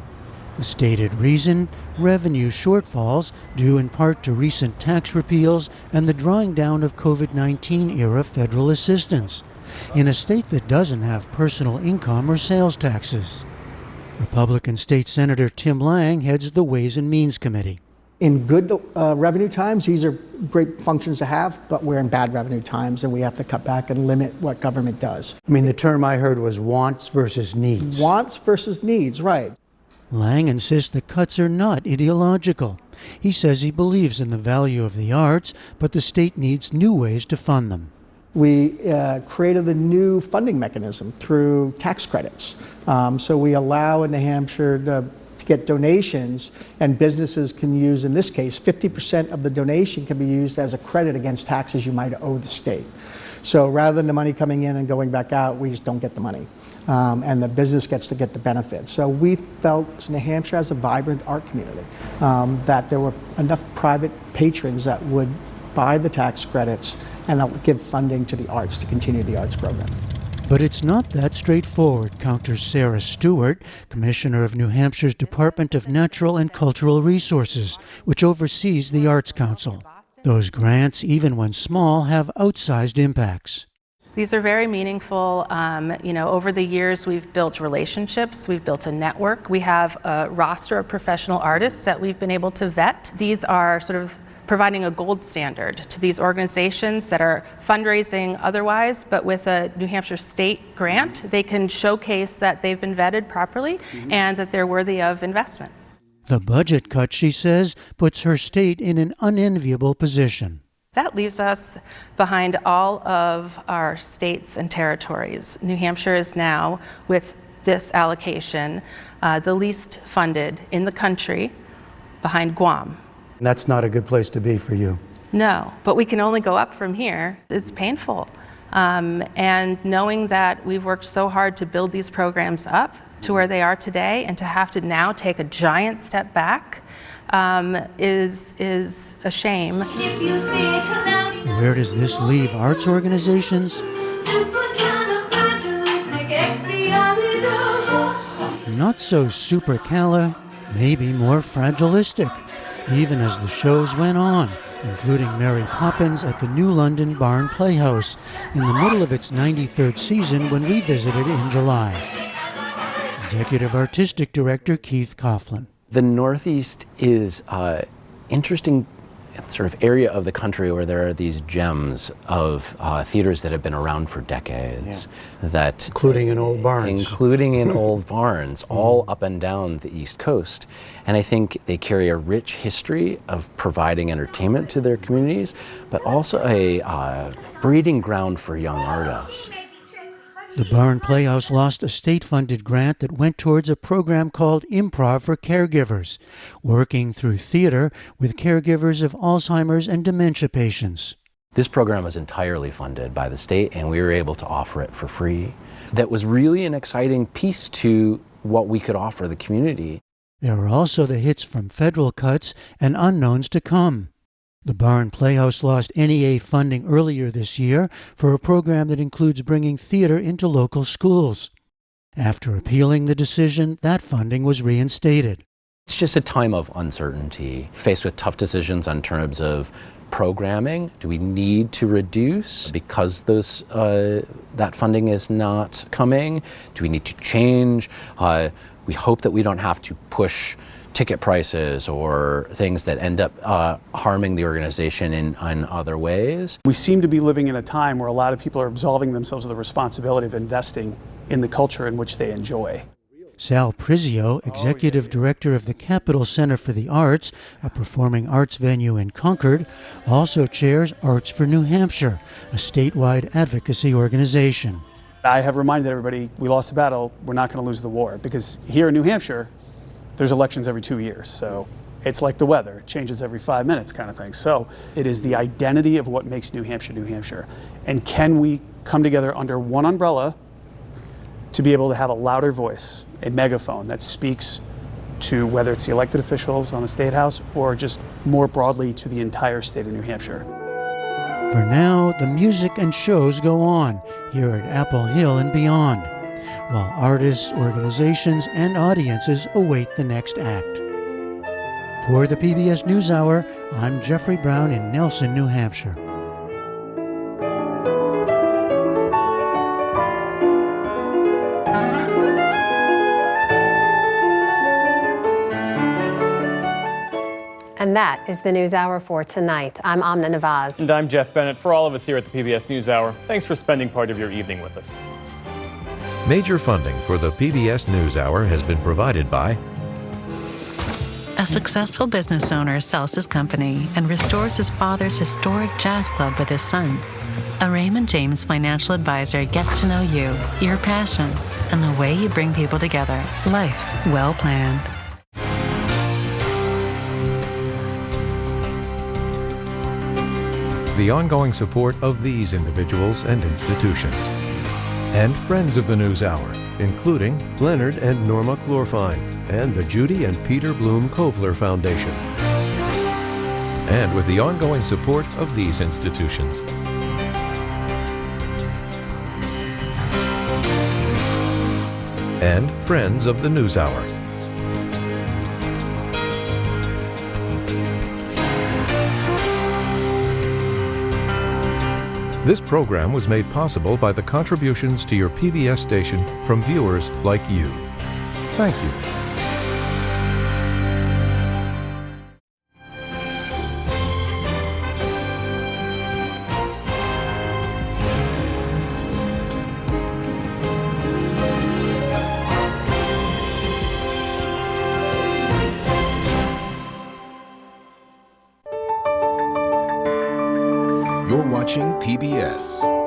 The stated reason? Revenue shortfalls, due in part to recent tax repeals and the drawing down of COVID-19 era federal assistance, in a state that doesn't have personal income or sales taxes. Republican State Senator Tim Lang heads the Ways and Means Committee. In good revenue times, these are great functions to have, but we're in bad revenue times and we have to cut back and limit what government does. I mean, the term I heard was wants versus needs. Wants versus needs, right. Lang insists the cuts are not ideological. He says he believes in the value of the arts, but the state needs new ways to fund them. We created a new funding mechanism through tax credits. So we allow in New Hampshire to get donations, and businesses can use, in this case, 50% of the donation can be used as a credit against taxes you might owe the state. So rather than the money coming in and going back out, we just don't get the money. And the business gets to get the benefit. So we felt New Hampshire has a vibrant art community, that there were enough private patrons that would buy the tax credits and give funding to the arts to continue the arts program. But it's not that straightforward, counters Sarah Stewart, Commissioner of New Hampshire's Department of Natural and Cultural Resources, which oversees the Arts Council. Those grants, even when small, have outsized impacts. These are very meaningful. Over the years, we've built relationships, we've built a network. We have a roster of professional artists that we've been able to vet. These are sort of providing a gold standard to these organizations that are fundraising otherwise, but with a New Hampshire state grant, they can showcase that they've been vetted properly and that they're worthy of investment. The budget cut, she says, puts her state in an unenviable position. That leaves us behind all of our states and territories. New Hampshire is now, with this allocation, the least funded in the country, behind Guam. That's not a good place to be for you. No, but we can only go up from here. It's painful. And knowing that we've worked so hard to build these programs up to where they are today, and to have to now take a giant step back is a shame. Where does this leave arts organizations? Not so supercala, maybe more fragilistic, even as the shows went on, including Mary Poppins at the New London Barn Playhouse in the middle of its 93rd season when we visited in July. Executive Artistic Director Keith Coughlin. The Northeast is an interesting sort of area of the country where there are these gems of theaters that have been around for decades. That including in old barns. Including in old barns, all up and down the East Coast. And I think they carry a rich history of providing entertainment to their communities, but also a breeding ground for young artists. The Barn Playhouse lost a state-funded grant that went towards a program called Improv for Caregivers, working through theater with caregivers of Alzheimer's and dementia patients. This program was entirely funded by the state, and we were able to offer it for free. That was really an exciting piece to what we could offer the community. There are also the hits from federal cuts and unknowns to come. The Barn Playhouse lost NEA funding earlier this year for a program that includes bringing theater into local schools. After appealing the decision, that funding was reinstated. It's just a time of uncertainty, faced with tough decisions on terms of programming. Do we need to reduce because that funding is not coming? Do we need to change? We hope that we don't have to push ticket prices or things that end up harming the organization in other ways. We seem to be living in a time where a lot of people are absolving themselves of the responsibility of investing in the culture in which they enjoy. Sal Prizio, Executive Director of the Capitol Center for the Arts, a performing arts venue in Concord, also chairs Arts for New Hampshire, a statewide advocacy organization. I have reminded everybody, we lost the battle, we're not going to lose the war, because here in New Hampshire, there's elections every 2 years, so it's like the weather, it changes every 5 minutes kind of thing. So it is the identity of what makes New Hampshire, New Hampshire. And can we come together under one umbrella to be able to have a louder voice, a megaphone that speaks to whether it's the elected officials on the State House or just more broadly to the entire state of New Hampshire. For now, the music and shows go on here at Apple Hill and beyond, while artists, organizations, and audiences await the next act. For the PBS NewsHour, I'm Jeffrey Brown in Nelson, New Hampshire. And that is the NewsHour for tonight. I'm Amna Nawaz. And I'm Jeff Bennett. For all of us here at the PBS NewsHour, thanks for spending part of your evening with us. Major funding for the PBS NewsHour has been provided by a successful business owner sells his company and restores his father's historic jazz club with his son. A Raymond James financial advisor gets to know you, your passions, and the way you bring people together. Life well planned. the ongoing support of these individuals and institutions. And friends of the NewsHour, including Leonard and Norma Chlorfine and the Judy and Peter Bloom Kovler Foundation. And with the ongoing support of these institutions. And friends of the NewsHour. This program was made possible by the contributions to your PBS station from viewers like you. Thank you. You're watching PBS.